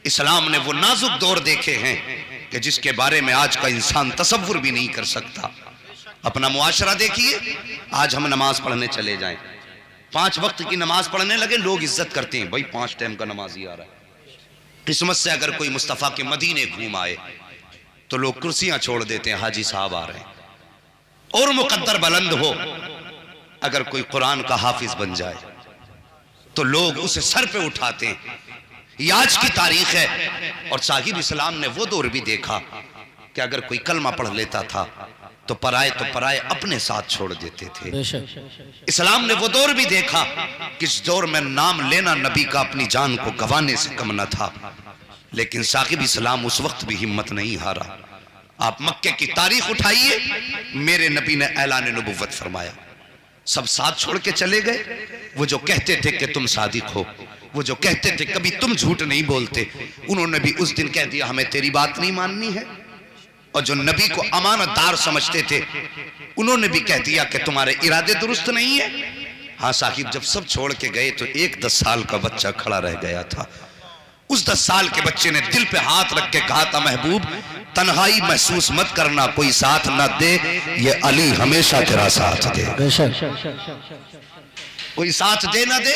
اسلام نے وہ نازک دور دیکھے ہیں کہ جس کے بارے میں آج کا انسان تصور بھی نہیں کر سکتا۔ اپنا معاشرہ دیکھیے، آج ہم نماز پڑھنے چلے جائیں، 5 وقت کی نماز پڑھنے لگے، لوگ عزت کرتے ہیں، بھائی 5 ٹائم کا نمازی آ رہا ہے۔ قسمت سے اگر کوئی مصطفیٰ کے مدینے گھوم آئے تو لوگ کرسیاں چھوڑ دیتے ہیں، حاجی صاحب آ رہے ہیں۔ اور مقدر بلند ہو، اگر کوئی قرآن کا حافظ بن جائے تو لوگ اسے سر پہ اٹھاتے ہیں۔ یہ آج کی تاریخ ہے۔ اور صاحب اسلام نے وہ دور بھی دیکھا کہ اگر کوئی کلمہ پڑھ لیتا تھا تو پرائے اپنے ساتھ چھوڑ دیتے تھے۔ اسلام نے وہ دور بھی دیکھا کہ اس دور میں نام لینا نبی کا اپنی جان کو گنوانے سے کم نہ تھا، لیکن صاحب اسلام اس وقت بھی ہمت نہیں ہارا۔ آپ مکے کی تاریخ اٹھائیے، میرے نبی نے اعلان نبوت فرمایا، سب ساتھ چھوڑ کے چلے گئے۔ وہ جو کہتے تھے کہ تم صادق ہو، وہ جو کہتے تھے کبھی تم جھوٹ نہیں بولتے، انہوں نے بھی اس دن کہہ دیا ہمیں تیری بات نہیں ماننی ہے۔ اور جو نبی کو امانت دار سمجھتے تھے، انہوں نے بھی کہہ دیا کہ تمہارے ارادے درست نہیں ہے۔ ہاں صاحب، جب سب چھوڑ کے گئے تو ایک 10 سال کا بچہ کھڑا رہ گیا تھا۔ اس 10 سال کے بچے نے دل پہ ہاتھ رکھ کے کہا تھا، محبوب تنہائی محسوس مت کرنا، کوئی ساتھ نہ دے، یہ علی ہمیشہ تیرا ساتھ دے۔ کوئی ساتھ دے نہ دے،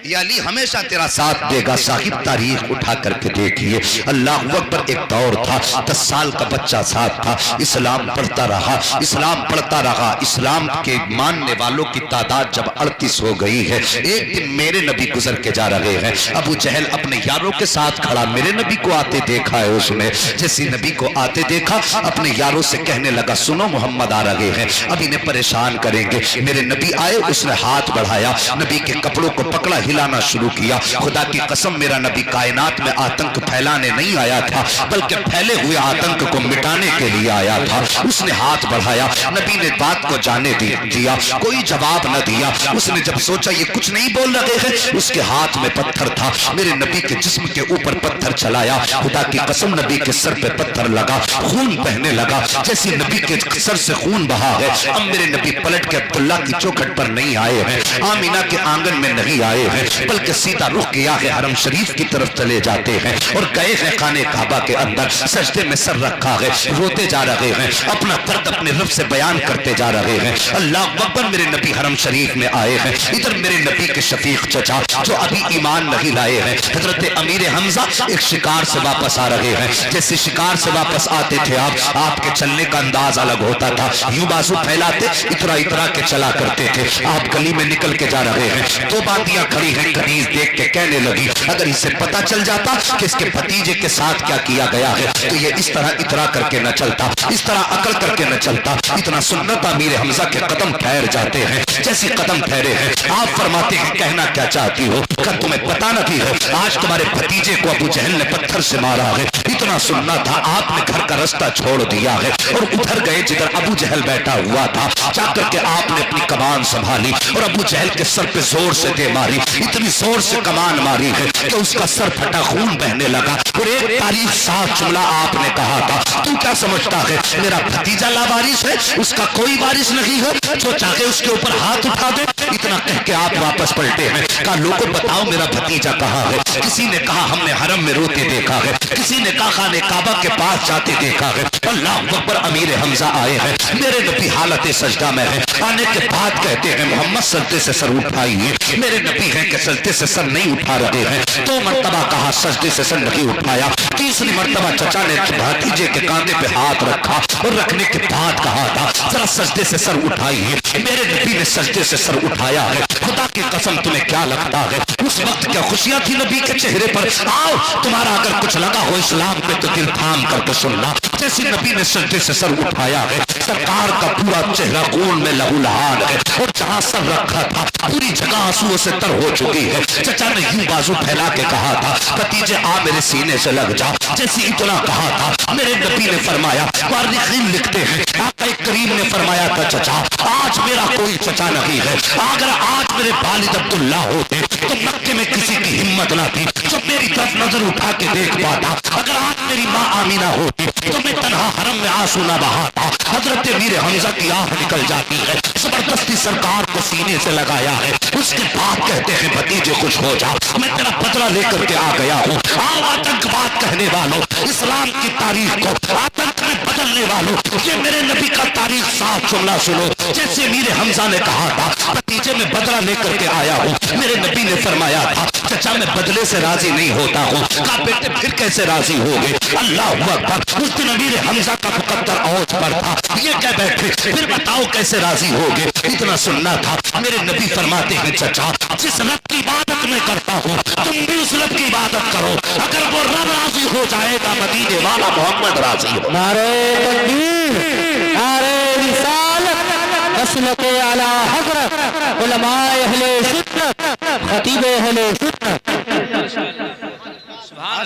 یہ علی ہمیشہ تیرا ساتھ دے گا۔ صاحب تاریخ اٹھا کر کے دیکھیے، اللہ اکبر، ایک دور تھا، 10 سال کا بچہ ساتھ تھا، اسلام پڑھتا رہا، اسلام پڑھتا رہا۔ اسلام کے ماننے والوں کی تعداد جب 38 ہو گئی ہے، ایک دن میرے نبی گزر کے جا رہے ہیں، ابو جہل اپنے یاروں کے ساتھ کھڑا، میرے نبی کو آتے دیکھا ہے اس نے۔ جیسے نبی کو آتے دیکھا، اپنے یاروں سے کہنے لگا، سنو محمد آ رہے ہیں، اب انہیں پریشان کریں گے۔ میرے نبی آئے، اس نے ہاتھ بڑھایا، نبی کے کپڑوں کو پکڑا، ہلانا شروع کیا۔ خدا کی قسم، میرا نبی کائنات میں آتنک پھیلانے نہیں آیا تھا، بلکہ پھیلے ہوئے آتنک کو مٹانے کے لیے آیا تھا۔ اس نے ہاتھ بڑھایا، نبی نے بات کو جانے دیا، کوئی جواب نہ دیا۔ اس نے جب سوچا یہ کچھ نہیں بول رہے ہیں، اس کے ہاتھ میں پتھر تھا، میرے نبی کے جسم کے اوپر پتھر چلایا۔ خدا کی قسم، نبی کے سر پہ پتھر لگا، خون بہنے لگا۔ جیسے نبی کے سر سے خون بہا ہے، اب میرے نبی پلٹ کے عبداللہ کی چوکھٹ پر نہیں آئے ہیں، آمینہ کے آنگن میں نہیں آئے ہیں، بلکہ سیدھا رخ کیا ہے حرم شریف کی طرف چلے جاتے ہیں اور گئے ہیں خانہ کعبہ کے اندر، سجدے میں سر رکھا ہے، روتے جا رہے ہیں، اپنا درد اپنے رب سے بیان کرتے جا رہے ہیں۔ اللہ اکبر، میرے نبی حرم شریف میں آئے ہیں۔ ادھر میرے نبی کے شفیق چچا جو ابھی ایمان نہیں لائے ہیں، حضرت امیر حمزہ، ایک شکار سے واپس آ رہے ہیں۔ جیسے شکار سے واپس آتے تھے آپ کے چلنے کا انداز الگ ہوتا تھا، یوں بازو پھیلاتے، اترا کے چلا کرتے تھے۔ آپ گلی میں نکل کے جا رہے ہیں، 2 باتیاں کھڑی ہیں، کنیز دیکھ کے کہنے لگی، اگر اسے پتا چل جاتا کہ اس کے بھتیجے کے ساتھ کیا کیا گیا ہے تو یہ اس طرح اترا کر کے نہ چلتا، اس طرح عقل کر کے نہ چلتا۔ اتنا سنت امیر حمزہ کے قدم ٹھہر جاتے ہیں، جیسے قدم ٹھہرے ہیں آپ فرماتے ہیں، کہنا کیا چاہتی ہو؟ کیا تمہیں پتا نہیں ہے آج تمہارے بھتیجے کو ابو جہل نے پتھر سے مارا ہے؟ اتنا سننا تھا، آپ نے گھر کا رستہ چھوڑ دیا ہے اور ادھر گئے جدھر ابو جہل بیٹھا ہوا تھا، جا کر کے آپ نے اپنی کمان سنبھالی اور ابو جہل کے سر پہ زور سے دے ماری، اتنی زور سے کمان ماری ہے کہ اس کا سر پھٹا، خون بہنے لگا۔ اور ایک تاریخ صاف جملہ آپ نے کہا تھا، تو کیا سمجھتا ہے میرا بھتیجا لاوارث ہے؟ اس کا کوئی وارث نہیں ہے، جو چاہے اس کے اوپر ہاتھ اٹھا دے۔ اتنا کہہ کے آپ واپس پلٹے ہیں، کہا لوگوں بتاؤ میرا بھتیجا کہاں ہے؟ کسی نے کہا ہم نے حرم میں روتے دیکھا ہے، کسی نے کہا خانہ کعبہ کے پاس جاتے دیکھا ہے۔ اللہ اکبر، امیر حمزہ آئے ہیں، میرے نبی حالت سجدہ میں ہے، آنے کے بعد کہتے ہیں محمد سجدے سے سر اٹھائیے۔ میرے نبی ہیں کہ سجدے سے سر نہیں اٹھا رہے ہیں، 2 مرتبہ کہا سجدے سے سر نہیں اٹھایا، تیسری مرتبہ چچا نے بھتیجے کے کاندھے پہ ہاتھ رکھا اور رکھنے کے بعد کہا تھا ذرا سجدے سے سر اٹھائیے۔ میرے نبی نے سجدے سے سر اٹھایا ہے۔ خدا کی قسم، تمہیں کیا لگتا ہے اس وقت کیا خوشیاں تھی نبی کے چہرے پر؟ آؤ، تمہارا اگر کچھ لگا ہو اسلام پہ تو دل تھام کر کے سننا۔ جیسے نبی نے سجدے سے سر اٹھایا ہے، سرکار کا پورا چہرہ خون میں لہو لہان ہے اور جہاں سر رکھا تھا پوری جگہ آنسوؤں سے تر ہو چکی ہے۔ چچا نے یوں بازو پھیلا کے کہا تھا، بھتیجے آ میرے سینے سے لگ جا۔ جیسے اتنا کہا تھا، میرے نبی نے فرمایا، مورخین لکھتے ہیں آقا کریم نے فرمایا تھا، چچا آج میرا کوئی چچا نہیں ہے، اگر آج میرے والد عبداللہ ہوتے تو مکے میں کسی کی ہمت نہ تھی جو میری طرف نظر اٹھا کے دیکھ پاتا، اگر آج میری ماں آمینہ ہوتی تو میں تنہا حرم میں آنسو نہ بہاتا۔ حضرت امیر حمزہ کی آہ نکل جاتی ہے، زبردستی سرکار کو سینے سے لگایا ہے، اس کے بعد کہتے ہیں بھتیجے خوش ہو جا، میں تیرا بدلہ لے کر کے آ گیا ہوں، آتنکواد کہنے والوں، اسلام کی تاریخ کو آتنک میں بدلنے والوں، یہ میرے نبی کا تاریخ صاف جملہ سنو۔ جیسے امیر حمزہ نے کہا تھا بھتیجے میں بدلہ لے کر کے آیا ہوں، میرے نبی نے فرمایا تھا چچا میں بدلے سے راضی نہیں ہوتا ہوں۔ کہا بیٹے پھر کیسے راضی ہوگے؟ اللہ اکبر، اس دن امیر حمزہ کا مقدر اوج پر تھا، یہ کہہ بیٹھے پھر بتاؤ کیسے راضی ہوگے؟ اتنا سننا تھا۔ میرے نبی فرماتے ہیں چچا جس رب کی عبادت میں کرتا ہوں تم بھی اس رب کی عبادت کرو، اگر وہ رب راضی ہو جائے گا مدینے والا محمد راضی ہو۔ نعرہ تکبیر، نعرہ رسالت، مسلک اعلی حضرت، علماء اہل سنت، خطیب اہل سنت۔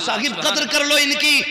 صاحب قدر کر لو ان کی،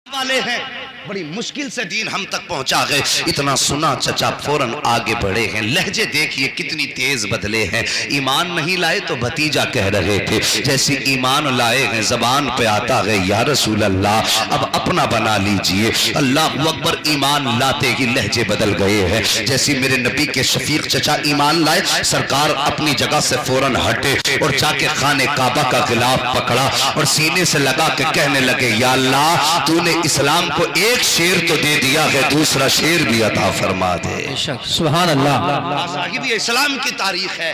والے ہیں بڑی مشکل سے دین ہم تک پہنچا گئے۔ اتنا سنا چچا فوراً آگے بڑھے ہیں، لہجے دیکھئے کتنی تیز بدلے ہیں۔ ایمان نہیں لائے تو بھتیجا کہہ رہے تھے، جیسی ایمان لائے ہیں زبان پہ آتا ہے یا رسول اللہ اب اپنا بنا لیجئے۔ اللہ اکبر، ایمان لاتے ہی لہجے بدل گئے ہیں۔ جیسی میرے نبی کے شفیق چچا ایمان لائے، سرکار اپنی جگہ سے فوراً ہٹے اور جا کے خانہ کعبہ کا غلاف پکڑا اور سینے سے لگا کے کہنے لگے یا اللہ تو نے اسلام کو ایک شیر تو دے دیا ہے، دوسرا شیر بھی عطا فرما دے۔ سبحان اللہ۔ صاحب یہ اسلام کی تاریخ ہے،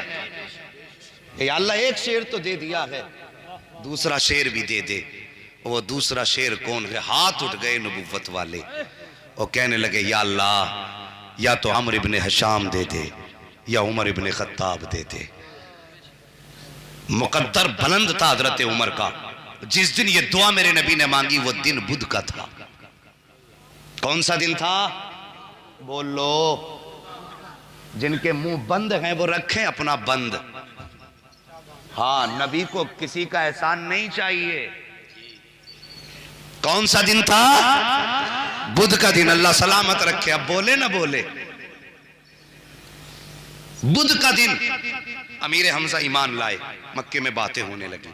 یا اللہ ایک شیر تو دے دیا ہے، دوسرا شیر بھی دے دے۔ وہ دوسرا شیر کون ہے؟ ہاتھ اٹھ گئے نبوت والے اور کہنے لگے یا اللہ یا تو عمرو ابن حشام دے دے یا عمر ابن خطاب دے دے۔ مقدر بلند تھا حضرت عمر کا۔ جس دن یہ دعا میرے نبی نے مانگی وہ دن بدھ کا تھا۔ کون سا دن تھا؟ بولو، جن کے منہ بند ہیں وہ رکھیں اپنا بند۔ ہاں، نبی کو کسی کا احسان نہیں چاہیے۔ کون سا دن تھا؟ بدھ کا دن، اللہ سلامت رکھے۔ اب بولے نہ بولے، بدھ کا دن امیر حمزہ ایمان لائے، مکے میں باتیں ہونے لگی،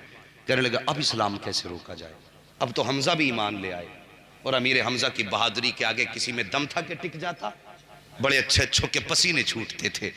کہنے لگا اب اسلام کیسے روکا جائے؟ اب تو حمزہ بھی ایمان لے آئے، اور امیر حمزہ کی بہادری کے آگے کسی میں دم تھا کہ ٹک جاتا؟ بڑے اچھے اچھوں کے پسینے چھوٹتے تھے۔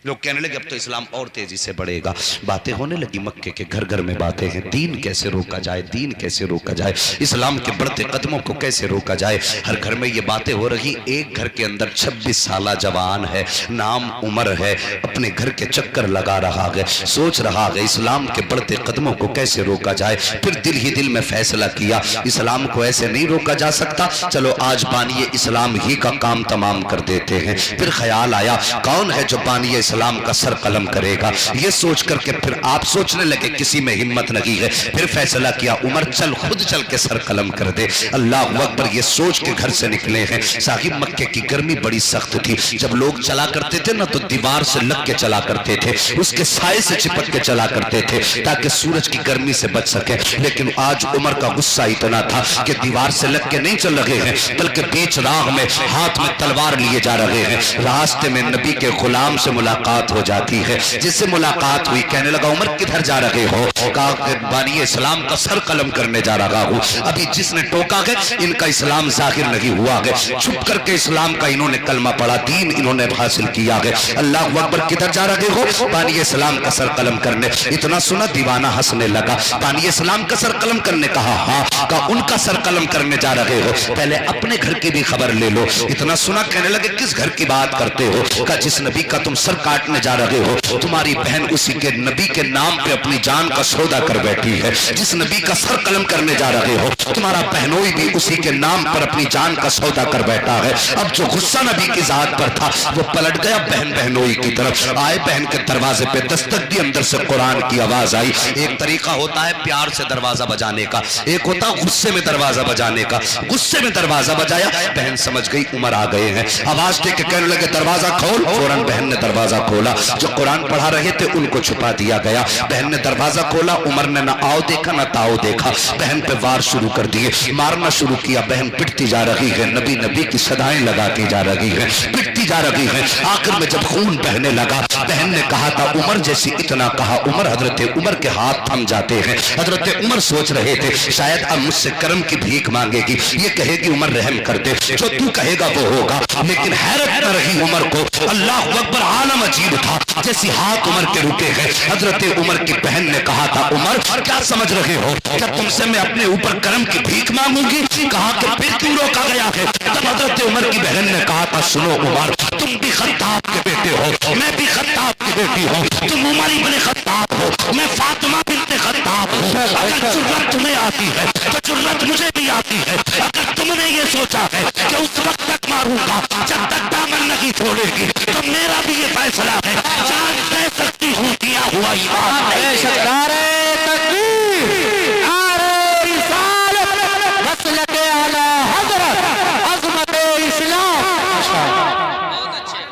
لوگ کہنے لگے اب تو اسلام اور تیزی سے بڑھے گا۔ باتیں ہونے لگی مکے کے گھر گھر میں باتیں ہیں، دین کیسے روکا جائے، دین کیسے روکا جائے، اسلام کے بڑھتے قدموں کو کیسے روکا جائے۔ ہر گھر میں یہ باتیں ہو رہی۔ ایک گھر کے اندر 26 سالہ جوان ہے، نام عمر ہے، اپنے گھر کے چکر لگا رہا ہے، سوچ رہا ہے اسلام کے بڑھتے قدموں کو کیسے روکا جائے۔ پھر دل ہی دل میں فیصلہ کیا اسلام کو ایسے نہیں روکا جا سکتا، چلو آج بانی اسلام ہی کا کام تمام کر دیتے ہیں۔ پھر خیال آیا کون ہے جو بانی اسلام کا سر قلم کرے گا؟ یہ سوچ کر کے پھر آپ سوچنے لگے کسی میں ہمت نہیں ہے۔ پھر فیصلہ کیا عمر چل خود چل کے سر قلم کر دے۔ اللہ اکبر، یہ سوچ کے گھر سے نکلے ہیں۔ صاحب مکے کی گرمی بڑی سخت تھی، جب لوگ چلا کرتے تھے نا تو دیوار سے لگ کے چلا کرتے تھے، اس کے سائے سے چپک کے چلا کرتے تھے تاکہ سورج کی گرمی سے بچ سکے۔ لیکن آج عمر کا غصہ اتنا تھا کہ دیوار سے لگ کے نہیں چل رہے ہیں، بلکہ بیچ راہ میں ہاتھ میں تلوار لیے جا رہے ہیں۔ راستے میں نبی کے غلام سے ملاقات ہو جاتی ہے، جس سے ملاقات ہوئی کہنے لگا عمر کدھر جا رہے ہو؟ کہا کہ بانی اسلام کا سر قلم کرنے جا رہا ہوں۔ ابھی جس نے ٹوکا ہے ان کا اسلام ظاہر نہیں ہوا ہے، چھپ کر کے اسلام کا انہوں نے کلمہ پڑھا، دین انہوں نے حاصل کیا ہے۔ اللہ اکبر، کدھر جا رہے ہو؟ بانی اسلام کا سر قلم کرنے۔ اتنا سنا دیوانہ ہنسنے لگا۔ بانی اسلام کا سر قلم کرنے کہا ہاں، کہا ان کا سر قلم کرنے جا رہے ہو، پہلے اپنے گھر کی بھی خبر لے لو۔ اتنا سنا کہنے لگے کس گھر کی بات کرتے ہو؟ کہا جس نبی کا تم سر کاٹنے جا رہے ہو تمہاری بہن اسی کے نبی کے نام پہ اپنی جان کا سودا کر بیٹھی ہے۔ جس نبی کا سر قلم کرنے جا رہے ہو تمہارا بہنوئی بھی اسی کے نام پر اپنی جان کا سودا کر بیٹھا ہے۔ اب جو غصہ نبی کی ذات پر تھا وہ پلٹ گیا بہن بہنوئی کی طرف۔ آئے بہن کے دروازے پہ دستک دی، اندر سے قرآن کی آواز آئی۔ ایک طریقہ ہوتا ہے پیار سے دروازہ بجانے کا، ایک ہوتا غصے میں دروازہ بجانے کا۔ غصے میں دروازہ بجایا، بہن سمجھ گئی عمر آ گئے ہیں، آواز دے کے کہنے لگے دروازہ کھول۔ فوراً بہن نے دروازہ کھولا، جو قرآن پڑھا رہے تھے ان کو چھپا دیا گیا۔ بہن نے دروازہ کھولا، عمر نے نہ آؤ دیکھا نہ تاؤ دیکھا، بہن پہ وار شروع کر دیے، مارنا شروع کیا۔ بہن پٹتی جا رہی ہے، نبی نبی کی صدائیں لگاتی جا رہی ہے، پٹتی جا رہی ہے۔ آخر میں جب خون بہنے لگا، بہن نے کہا تھا عمر جیسی اتنا کہا، عمر حضرت عمر کے ہاتھ تھم جاتے ہیں۔ حضرت عمر سوچ رہے تھے شاید اب مجھ سے کرم کی بھیک مانگے گی، یہ کہے گی عمر رحم کر دے، جو تو کہے گا وہ ہوگا۔ لیکن حیرت نہ رہی عمر کو، اللہ اکبر، عالم عجیب تھا، جیسی ہاتھ عمر کے رکے ہیں، حضرت عمر کی بہن نے کہا تھا عمر کیا سمجھ رہے ہو، کیا تم سے میں اپنے اوپر کرم کی بھیک مانگوں گی؟ کہا کہ پھر کیوں روکا گیا ہے؟ تب حضرت عمر کی بہن نے کہا تھا سنو عمر، تم بھی خطاب کے بیٹے ہو، میں بھی خطاب کی بیٹی ہوں، تم عمر ابن خطاب ہو، میں فاطمہ بنت خطاب ہوں، اگر جرت تمہیں آتی ہے تو جرت مجھے بھی آتی ہے، اگر تم نے یہ سوچا ہے کہ اس وقت تک ماروں گا جب تک دامن نہیں چھوڑے گی، تو میرا بھی یہ فیصلہ ہے، جان دے سکتی ہوں دیا ہوا ایمان بے شک نعرہ تکبیر، نعرہ رسالت، مسلک اعلی حضرت، عظمت اسلام۔ بہت اچھے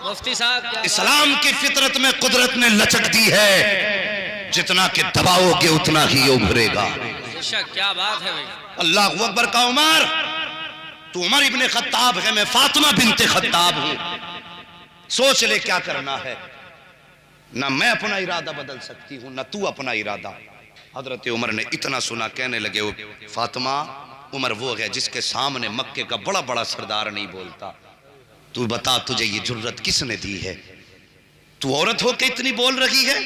مفتی صاحب، اسلام کی فطرت میں قدرت نے لچک دی ہے، جتنا کہ دباؤ گے اتنا ہی ابھرے گا۔ کیا بات ہے بھائی، اللہ اکبر کا عمر، تو عمر ابن خطاب ہے، میں فاطمہ بنت خطاب ہوں، سوچ لے کیا کرنا ہے، نہ میں اپنا ارادہ بدل سکتی ہوں نہ تو اپنا ارادہ۔ حضرت عمر نے اتنا سنا، کہنے لگے فاطمہ، عمر وہ ہے جس کے سامنے مکے کا بڑا بڑا سردار نہیں بولتا، تو بتا تجھے یہ جرت کس نے دی ہے، تو عورت ہو کے اتنی بول رہی ہے؟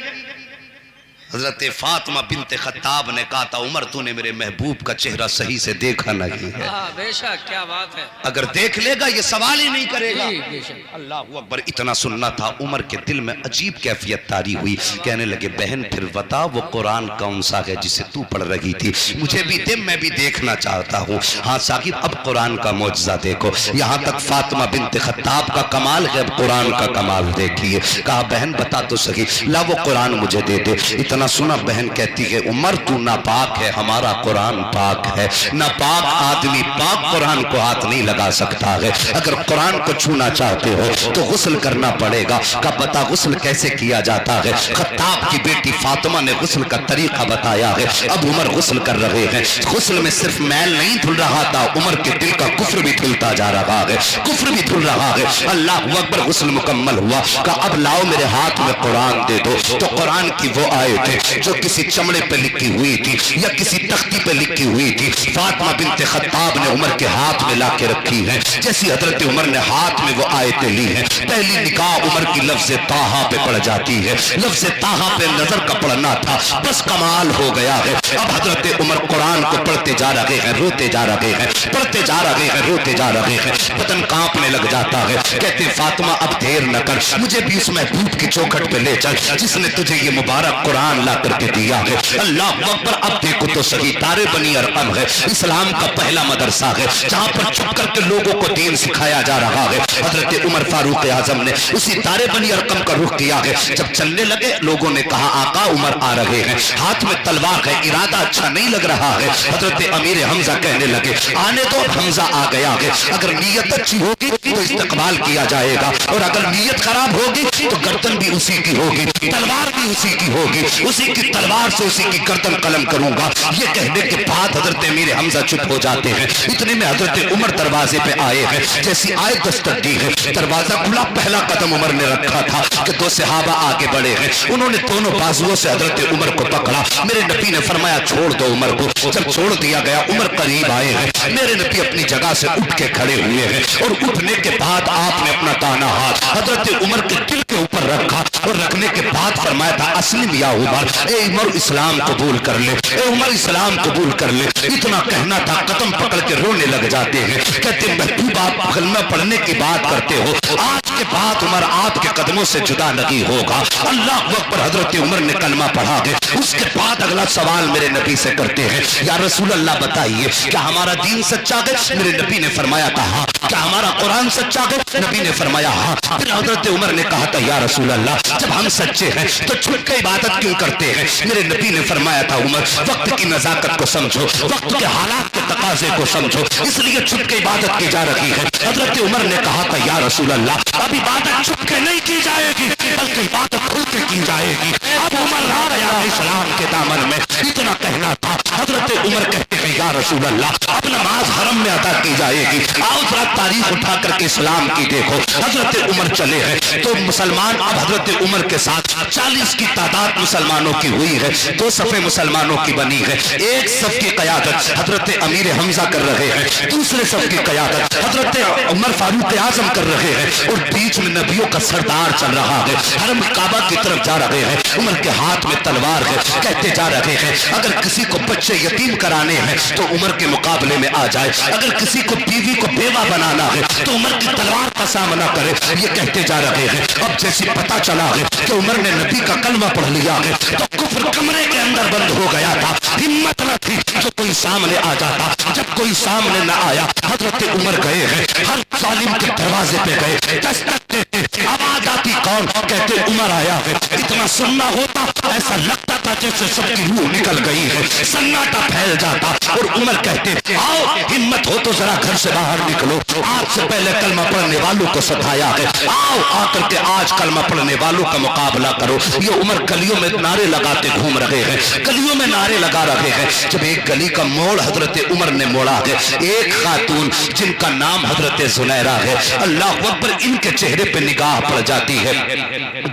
حضرت فاطمہ بنت خطاب نے کہا تھا عمر تو نے میرے محبوب کا چہرہ صحیح سے دیکھا نہیں ہے، بے شک کیا بات ہے، اگر دیکھ لے گا یہ سوال ہی نہیں کرے گا۔ بے شک اللہ اکبر، اتنا سننا تھا، عمر کے دل میں عجیب کیفیت طاری ہوئی، کہنے لگے بہن پھر بتا وہ قرآن کون سا ہے جسے تو پڑھ رہی تھی، مجھے بھی دے، میں بھی دیکھنا چاہتا ہوں۔ ہاں ساقب اب قرآن کا معجزہ دیکھو، یہاں تک فاطمہ بنت خطاب کا کمال ہے، اب قرآن کا کمال دیکھیے۔ کہا بہن بتا تو صحیح، لا وہ قرآن مجھے دے دے۔ اتنا سنا، بہن کہتی ہے عمر تو ناپاک ہے، ہمارا قرآن پاک ہے، ناپاک آدمی پاک قرآن کو ہاتھ نہیں لگا سکتا ہے، اگر قرآن کو چھونا چاہتے ہو تو غسل کرنا پڑے گا۔ کا پتہ غسل کیسے کیا جاتا ہے، خطاب کی بیٹی فاطمہ نے غسل کا طریقہ بتایا ہے، اب عمر غسل کر رہے ہیں، غسل میں صرف میل نہیں دھل رہا تھا، عمر کے دل کا کفر بھی دھلتا جا رہا ہے، کفر بھی دھل رہا ہے۔ اللہ اکبر، غسل مکمل ہوا، کہا اب لاؤ میرے ہاتھ میں قرآن دے دو، تو قرآن کی وہ آیتیں جو کسی چمڑے پہ لکھی ہوئی تھی یا کسی تختی پہ لکھی ہوئی تھی، فاطمہ بنت خطاب نے عمر کے ہاتھ میں لا کے رکھی ہیں۔ جیسی حضرت عمر نے ہاتھ میں وہ آیتیں لی ہیں، پہلی نگاہ عمر کی لفظ طٰہٰ پہ پڑ جاتی ہے، لفظ طٰہٰ پہ نظر کا پڑنا تھا، بس کمال ہو گیا ہے۔ اب حضرت عمر قرآن کو پڑھتے جا رہے ہیں، روتے جا رہے ہیں، پڑھتے جا رہے ہیں، روتے جا رہے ہیں، بدن کانپنے لگ جاتا ہے۔ کہتے فاطمہ اب دیر نہ کر، مجھے بھی اس محبوب کی چوکھٹ پہ لے چل جس نے تجھے یہ مبارک قرآن لا کر کے دیا ہے۔ اللہ اکبر، اب دیکھو تو صحیح، تارے بنی ارقم ہے، اسلام کا پہلا مدرسہ ہے جہاں پر چھپ کر کے لوگوں کو دین سکھایا جا رہا ہے۔ حضرت عمر فاروق اعظم نے اسی تارے بنی ارقم کا رخ کیا ہے، جب چلنے لگے لوگوں نے کہا آقا عمر آ رہے ہیں، ہاتھ میں تلوار ہے، ارادہ اچھا نہیں لگ رہا ہے۔ حضرت امیر حمزہ کہنے لگے آنے دو، حمزہ آ گیا ہے، اگر نیت اچھی ہوگی تو استقبال کیا جائے گا، اور اگر نیت خراب ہوگی تو گردن بھی اسی کی ہوگی، تلوار بھی اسی کی ہوگی، اسی کی تلوار سے اسی کی گردن قلم کروں گا۔ یہ کہنے کے بعد حضرت امیر حمزہ چپ ہو جاتے ہیں، اتنے میں حضرت عمر دروازے پہ آئے ہیں، جیسی آئے دستک دی ہے، دروازہ کھلا، پہلا قدم عمر نے رکھا تھا کہ دو صحابہ آگے بڑھے ہیں، انہوں نے دونوں بازوؤں سے حضرت عمر کو پکڑا، میرے نبی نے فرمایا چھوڑ دو عمر کو، جب چھوڑ دیا گیا عمر قریب آئے ہیں، میرے نبی اپنی جگہ سے اٹھ کے کھڑے ہوئے ہیں، اور اٹھنے کے بعد آپ نے اپنا دانا ہاتھ حضرت عمر کے دل کے اوپر رکھا، اور رکھنے کے بعد فرمایا تھا اسلم یا عمر، اے عمر اسلام قبول کر لے، اے عمر اسلام قبول کر لے۔ اتنا کہنا تھا، قدم پکڑ کے رونے لگ جاتے ہیں، کہتے محبوب آپ کلمہ پڑھنے کی بات کرتے ہو، آج کے بعد عمر آپ کے قدموں سے جدا نہیں ہوگا۔ اللہ اکبر، حضرت عمر نے کلمہ پڑھا ہے، اس کے بعد اگلا سوال میرے نبی سے کرتے ہیں، یا رسول اللہ بتائیے کیا ہمارا دین سچا ہے؟ میرے نبی نے فرمایا تھا ہاں۔ کیا ہمارا قرآن سچا ہے؟ نبی نے فرمایا ہاں۔ پھر حضرت عمر نے کہا تھا یا رسول اللہ جب ہم سچے ہیں تو چھپ کے عبادت کیوں کرتے ہیں؟ میرے نبی نے فرمایا تھا عمر وقت کی نزاکت کو سمجھو، وقت کے حالات کے تقاضے کو سمجھو، اس لیے چھپ کے عبادت کی جا رہی ہے۔ حضرت عمر نے کہا تھا یا رسول اللہ اب عبادت چھپ کے نہیں کی جائے گی بلکہ عبادت کھل کے کی جائے گی۔ اب عمر آ گیا اسلام کے دامن میں، اتنا کہنا تھا، حضرت عمر کہتے ہیں یا رسول اللہ اب نماز حرم حرم میں ادا کی جائے گی. آؤ ذرا تاریخ اٹھا کر کے اسلام کی دیکھو. حضرت عمر چلے ہیں تو مسلمان اب حضرت عمر کے ساتھ 40 کی تعداد مسلمانوں کی ہوئی ہے. 2 صفیں مسلمانوں کی بنی ہے. ایک صف کی قیادت حضرت امیر حمزہ کر رہے ہیں, دوسرے صف کی قیادت حضرت عمر فاروق اعظم کر رہے ہیں, اور بیچ میں نبیوں کا سردار چل رہا ہے. حرم کعبہ کی طرف جا رہے ہیں, عمر کے ہاتھ میں تلوار ہے, کہتے جا رہے ہیں اگر کسی کو بچے یتیم کرانے ہیں تو عمر کے مقابلے میں آ جائے, اگر کسی کو بیوی کو بیوہ بنانا ہے تو عمر کی تلوار کا سامنا کرے. یہ کہتے جا رہے ہیں. اب جیسے پتا چلا ہے کہ عمر نے نبی کا کلمہ پڑھ لیا ہے تو کفر کمرے کے اندر بند ہو گیا تھا. ہمت نہ تھی جو کوئی سامنے آ جاتا. جب کوئی سامنے نہ آیا حضرت عمر گئے ہیں, ہر ظالم کے دروازے پہ گئے, دستک دیتے, آواز آتی کون, کہتے عمر آیا ہے. اتنا سننا ہوتا ایسا لگتا تھا جیسے سب کی روح نکل گئی ہے, سناٹا پھیل جاتا. اور عمر کہتے آؤ ہمت ہو تو ذرا گھر سے باہر نکلو, آج سے پہلے کلمہ پڑھنے والوں کو ستایا ہے, آؤ آ کر کے آج کلمہ پڑھنے والوں کا مقابلہ کرو. یہ عمر گلیوں میں نعرے لگاتے گھوم رہے ہیں, گلیوں میں نعرے لگا رہے ہیں. جب ایک گلی کا موڑ حضرت عمر نے موڑا ہے, ایک خاتون جن کا نام حضرت زنیرہ ہے, اللہ اکبر, ان کے چہرے پہ نگاہ پڑ جاتی ہے.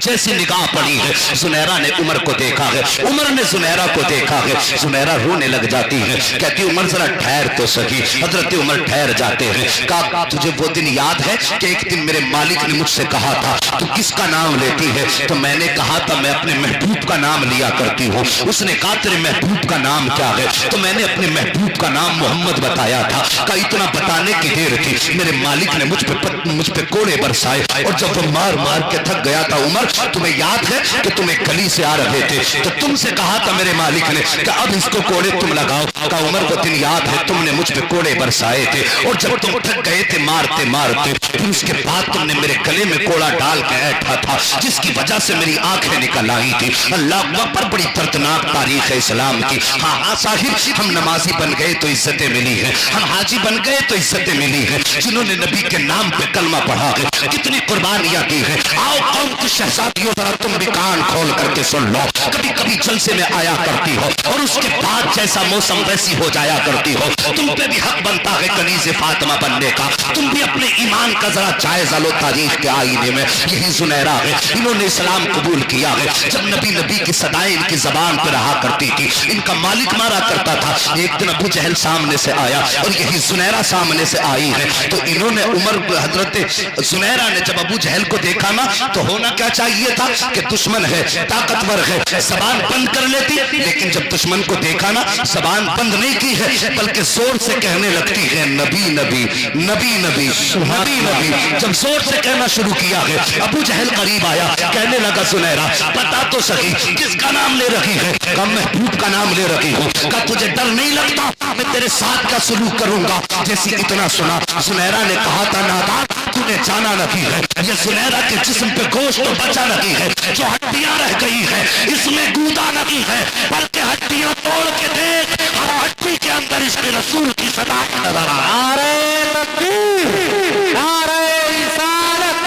جیسی نگاہ پڑی ہے زنیرہ نے عمر کو دیکھا ہے, عمر نے زنیرہ کو دیکھا ہے, زنیرہ رونے لگ جاتی ہے, کہتی عمر ذرا ٹھہر تو سکی. حضرت عمر ٹھہر جاتے ہیں. کہا تجھے وہ دن یاد ہے کہ ایک دن میرے مالک نے مجھ سے کہا تھا تو کس کا نام لیتی ہے, تو میں نے کہا تھا میں اپنے محبوب کا نام لیا کرتی ہوں. اس نے کہا تیرے محبوب کا نام کیا ہے, تو میں نے اپنے محبوب کا نام محمد بتایا تھا. کہا اتنا بتانے کی دیر تھی میرے مالک نے مجھ پہ کوڑے برسائے, اور جب وہ مار مار کے تھک گیا تھا عمر, تمہیں یاد ہے کہ تم ایک گلی سے آ رہے تھے تو تم سے کہا تھا میرے مالک نے کہ اب اس کو کوڑے تم لگاؤ. کہا عمر کو دن یاد ہے تم نے مجھ پہ کوڑے برسائے تھے, اور جب تم تھک گئے تھے مارتے مارتے, پھر اس کے بعد تم نے میرے گلے میں کوڑا ڈال کے ایٹھا تھا جس کی وجہ سے میری آنکھیں نکل آئی تھی. اللہ اکبر, بڑی دردناک تاریخ ہے اسلام کی. ہاں صاحب, ہم نمازی بن گئے تو عزتیں ملی ہیں, ہم حاجی بن گئے تو عزتیں ملی ہیں. جنہوں نے نبی کے نام پہ کلمہ پڑھا ہے کتنی قربانیاں دی ہیں. آؤ قوم کی شہزادیوں ذرا تم بھی کان کھول کر کے سن لو. کبھی کبھی جلسے میں آیا کرتی ہو اور اس کے بعد جیسا موسم ویسی ہو جایا کرتی ہو. تم پہ بھی حق بنتا ہے کنیز فاطمہ بننے کا. تم بھی اپنے ایمان کا ذرا جائزہ لو تاریخ کے آئینے میں. یہی زنیرہ ہے, انہوں نے اسلام قبول کیا ہے. جب نبی کی صدائیں ان کی زبان پہ رہا کرتی تھی, ان کا مالک مارا کرتا تھا. ایک دن ابو جہل سامنے سے آیا اور یہی زنیرہ سامنے سے آئی ہے, تو انہوں نے حضرت زنیرہ نے جب ابو جہل کو دیکھا نا تو ہونا کیا چاہیے تھا کہ دشمن ہے, طاقتور ہے, زبان بند کر لیتی. لیکن جب دشمن کو دیکھا نا زبان بند نہیں کی ہے بلکہ زور سے کہنے لگتی ہے نبی نبی نبی نبی نبی نبی. جب زور سے کہنا شروع کیا ہے ابو جہل قریب آیا, کہنے لگا زنیرہ بتا تو سکی کس کا نام لے رہی ہے. کہا محبوب کا نام لے رہی ہوں. کہا تجھے ڈر نہیں لگتا میں تیرے ساتھ کا سلوک کروں گا. جیسی اتنا سنا زنیرہ نے کہا تھا نادان تو نے جانا نہیں ہے, یہ زنیرہ کے جسم پہ گوشت تو بچا نہیں ہے, جو ہڈیاں رہ گئی ہے اس میں گودا نہیں ہے, بلکہ ہڈیاں توڑ کے دیکھ ہر ہڈی کے اندر اس کے رسول کی صدا نظر آ. نعرہ تکبیر, نعرہ رسالت,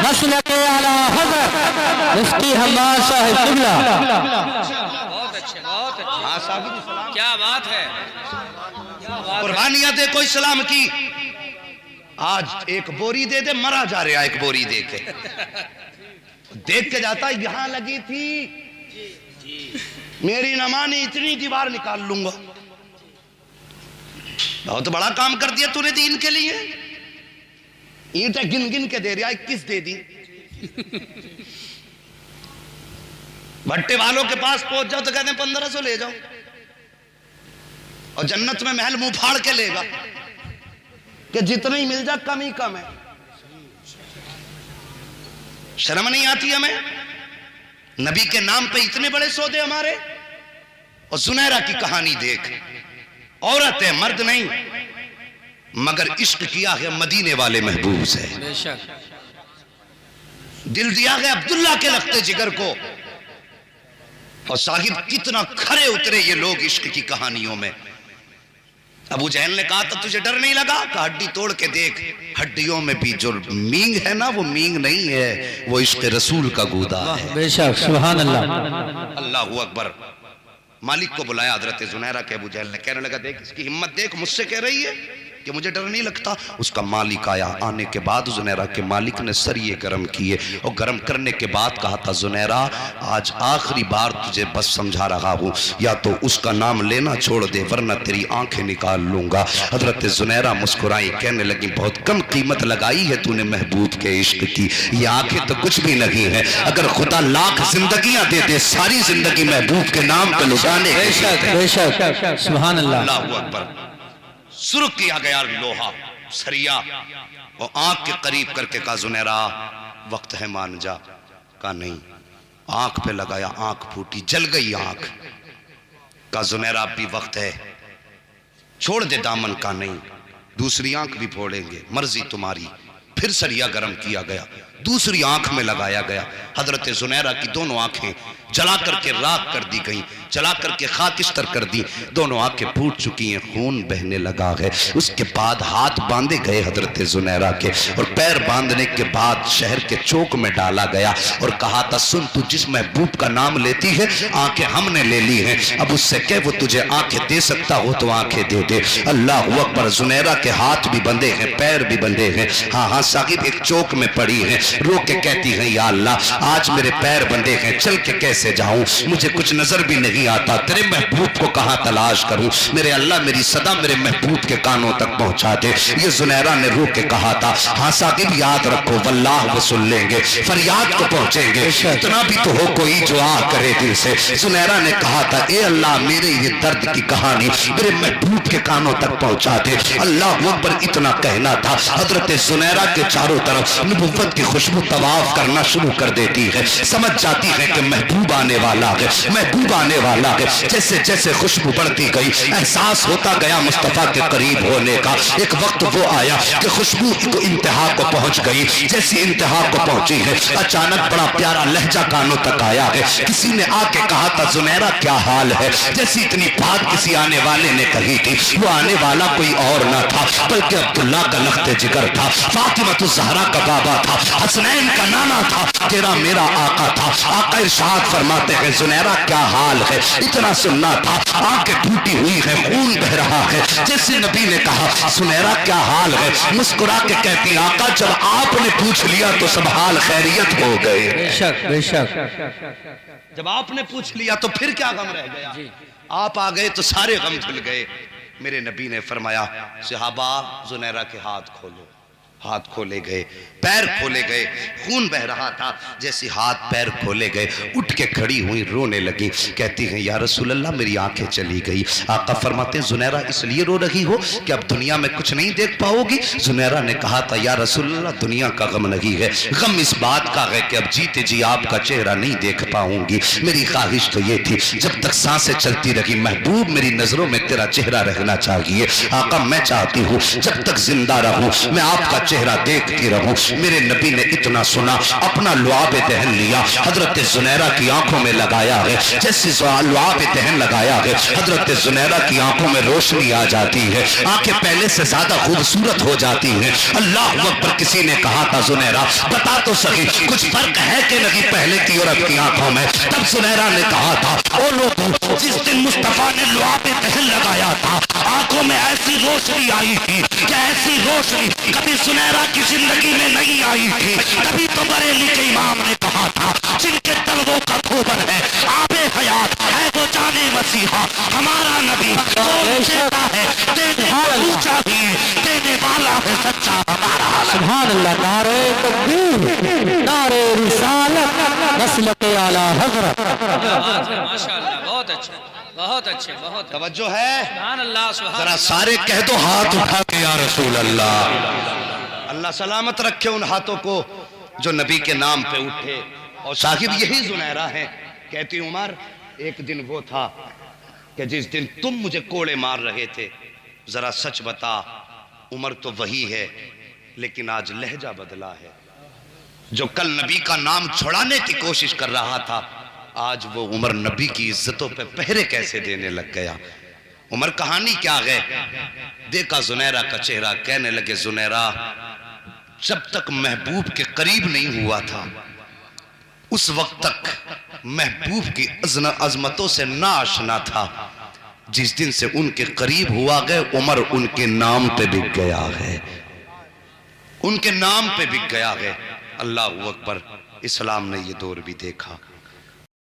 مسلک اعلی حضرت مفتی حماد صاحب قبلہ. بہت اچھے, بہت اچھے, کیا بات ہے, قربانیاں دیکھو اسلام کی. آج ایک بوری دے دے مرا جا رہا, ایک بوری دے کے دیکھ کے جاتا یہاں لگی تھی میری نمانی اتنی دیوار نکال لوں گا. بہت بڑا کام کر دیا تو نے دین کے لیے. اینٹیں گن گن کے دے رہا, 21 دے دی. بھٹے والوں کے پاس پہنچ جاؤ تو کہتے ہیں 1500 لے جاؤ, اور جنت میں محل منہ پھاڑ کے لے گا کہ جتنا ہی مل جا کم ہی کم ہے. شرم نہیں آتی ہمیں؟ نبی کے نام پہ اتنے بڑے سودے ہمارے. اور زنیرہ کی کہانی دیکھ, عورت ہے مرد نہیں, مگر عشق کیا ہے مدینے والے محبوب سے, بے شک, دل دیا ہے عبداللہ کے لخت جگر کو. اور صاحب کتنا کھرے اترے یہ لوگ عشق کی کہانیوں میں. ابو جہل نے کہا تھا تجھے ڈر نہیں لگا, کہ ہڈی توڑ کے دیکھ, ہڈیوں میں بھی جو مینگ ہے نا وہ مینگ نہیں ہے, وہ عشق رسول کا گودا ہے. بے شک, سبحان اللہ. اللہ اکبر. مالک کو بلایا حضرت زنیرہ کے ابو جہل نے, کہنے لگا دیکھ اس کی ہمت دیکھ, مجھ سے کہہ رہی ہے کہ مجھے ڈر نہیں لگتا. اس کا مالک آیا. آنے کے بعد زنیرہ کے مالک نے سریے گرم کیے اور گرم کرنے کے بعد کہا تھا زنیرہ آج آخری بار تجھے بس سمجھا رہا ہوں, یا تو اس کا نام لینا چھوڑ دے ورنہ تیری آنکھیں نکال لوں گا. حضرت زنیرہ مسکرائی, کہنے لگی بہت کم قیمت لگائی ہے تو نے محبوب کے عشق کی, یہ آنکھیں تو کچھ بھی نہیں ہے. اگر خدا لاکھ زندگیاں دے دے ساری زندگی محبوب کے نام پہ لٹانے کی. بے شک سبحان اللہ. اللہ اکبر. سرخ کیا گیا لوہا سریا اور آنکھ کے قریب کر کے کہا زنیرہ وقت ہے مان جا. کہا نہیں. آنکھ پہ لگایا, آنکھ پھوٹی, جل گئی آنکھ. کہا زنیرہ اب بھی وقت ہے, چھوڑ دے دامن. کا نہیں, دوسری آنکھ بھی پھوڑیں گے, مرضی تمہاری. پھر سریا گرم کیا گیا, دوسری آنکھ میں لگایا گیا. حضرت زنیرہ کی دونوں آنکھیں جلا کر کے راکھ کر دی گئیں, جلا کر کے خاکستر کر دی. دونوں آنکھیں پھوٹ چکی ہیں, خون بہنے لگا ہے. اس کے بعد ہاتھ باندھے گئے حضرت زنیرہ کے, اور پیر باندھنے کے بعد شہر کے چوک میں ڈالا گیا اور کہا تھا سن تو جس محبوب کا نام لیتی ہے آنکھیں ہم نے لے لی ہیں, اب اس سے کہ وہ تجھے آنکھیں دے سکتا ہو تو آنکھیں دے دے. اللہ اکبر. زنیرہ کے ہاتھ بھی بندھے ہیں, پیر بھی بندھے ہیں. ہاں صاحب ایک چوک میں پڑی ہیں, رو کے کہتی ہیں یا اللہ آج میرے پیر بندھے ہیں, چل کے کیسے جاؤں, مجھے کچھ نظر بھی نہیں آتا, تیرے محبوب کو کہاں تلاش کروں. میرے اللہ میری صدا میرے محبوب کے کانوں تک پہنچا دے. یہ زنیرہ نے رو کے کہا تھا ہاں ثاقب یاد رکھو واللہ وہ سن لیں گے, فریاد کو پہنچیں گے, اتنا بھی تو ہو کوئی جو آ کرے دل سے. زنیرہ نے کہا تھا اے اللہ میرے یہ درد کی کہانی میرے محبوب کے کانوں تک پہنچا دے. اللہ اکبر. اتنا کہنا تھا حضرت زنیرہ کے چاروں طرف نبوت کی خوشبو طواف کرنا شروع کر دیتی ہے, سمجھ جاتی ہے کہ محبوب آنے والا ہے, محبوب آنے والا ہے. جیسے جیسے خوشبو بڑھتی گئی احساس ہوتا گیا مصطفیٰ کے قریب ہونے کا. ایک وقت وہ آیا کہ خوشبو کو انتہا کو پہنچ گئی. جیسی انتہا کو پہنچی ہے اچانک بڑا پیارا لہجہ کانوں تک آیا ہے. کسی نے آ کے کہا تھا زنیرہ کیا حال ہے. جیسی اتنی بات کسی آنے والے نے کہی تھی, وہ آنے والا کوئی اور نہ تھا بلکہ عبداللہ کا لخت جگر تھا, فاطمہ الزہرا کا بابا تھا, حسنین کا نانا تھا, تیرا میرا آقا تھا. آقا ارشاد فرماتے ہیں زنیرہ کیا حال ہے. اتنا سننا تھا, آنکھیں ٹوٹی ہوئی ہیں, خون بہ رہا ہے. جیسے نبی نے کہا زنیرہ کیا حال ہے, مسکرا کے کہتی آقا جب آپ نے پوچھ لیا تو سب حال خیریت ہو گئے. بے شک بے شک. جب آپ نے پوچھ لیا تو پھر کیا غم رہ گیا. آپ آ گئے تو سارے غم دھل گئے. میرے نبی نے فرمایا صحابہ زنیرہ کے ہاتھ کھولو. ہاتھ کھولے گئے, پیر کھولے گئے, خون بہ رہا تھا. جیسے ہاتھ پیر کھولے گئے اٹھ کے کھڑی ہوئی, رونے لگی. کہتی ہیں یا رسول اللہ میری آنکھیں چلی گئی. آقا فرماتے ہیں زنیرہ اس لیے رو رہی ہو کہ اب دنیا میں کچھ نہیں دیکھ پاؤ گی. زنیرہ نے کہا تھا یا رسول اللہ دنیا کا غم نہیں ہے, غم اس بات کا ہے کہ اب جیتے جی آپ کا چہرہ نہیں دیکھ پاؤں گی. میری خواہش تو یہ تھی جب تک سانسیں چلتی رہی محبوب میری نظروں میں تیرا چہرہ رہنا چاہیے. آقا میں چاہتی ہوں جب تک زندہ رہوں میں آپ کا چہرہ دیکھتی رہوں. میرے نبی نے اتنا سنا, اپنا لعاب دہن لیا, حضرت زنیرہ کی آنکھوں میں لگایا ہے. جیسے لعاب دہن لگایا ہے حضرت زنیرہ کی آنکھوں میں روشنی آ جاتی ہے, آنکھیں پہلے سے زیادہ خوبصورت ہو جاتی ہیں. اللہ اکبر. کسی نے کہا تھا زنیرہ بتا تو صحیح کچھ فرق ہے کہ نہیں پہلے کی اور اب کی آنکھوں میں. تب زنیرہ نے کہا تھا او لوگوں جس دن مصطفیٰ نے لعاب دہن لگایا تھا آنکھوں میں ایسی روشنی آئی تھی کہ ایسی روشنی کبھی زنیرہ کی زندگی میں نہیں آئی تھی. کبھی تو بریلی کے امام نے کہا تھا جن کے تلووں کا کھوبر ہے آب حیات ہے وہ جانے مسیحا ہمارا نبی دیتا ہے دینے کو چاہیے دینے والا ہے سچا ہمارا. سبحان اللہ. نعرہ تکبیر, نعرہ رسالت, مسلک اعلی حضرت. ماشاءاللہ بہت اچھے بہت اچھے بہت. توجہ ہے سبحان اللہ سبحان ذرا سارے کہہ دو ہاتھ اٹھا کے یا رسول اللہ. اللہ سلامت رکھے ان ہاتھوں کو جو نبی کے نام پہ اٹھے. اور صاحب یہی زنیرہ ہے. کہتی عمر ایک دن وہ تھا کہ جس دن تم مجھے کوڑے مار رہے تھے, ذرا سچ بتا. عمر تو وہی ہے لیکن آج لہجہ بدلا ہے. جو کل نبی کا نام چھڑانے کی کوشش کر رہا تھا آج وہ عمر نبی کی عزتوں پہ پہرے کیسے دینے لگ گیا. عمر کہانی کیا ہے. دیکھا زنیرہ کا چہرہ, کہنے لگے زنیرہ جب تک محبوب کے قریب نہیں ہوا تھا اس وقت تک محبوب کی عظمتوں سے ناآشنا تھا. جس دن سے ان کے قریب ہوا گئے عمر ان کے نام پہ بک گیا ہے، ان کے نام پہ بک گیا ہے۔ اللہ اکبر، اسلام نے یہ دور بھی دیکھا۔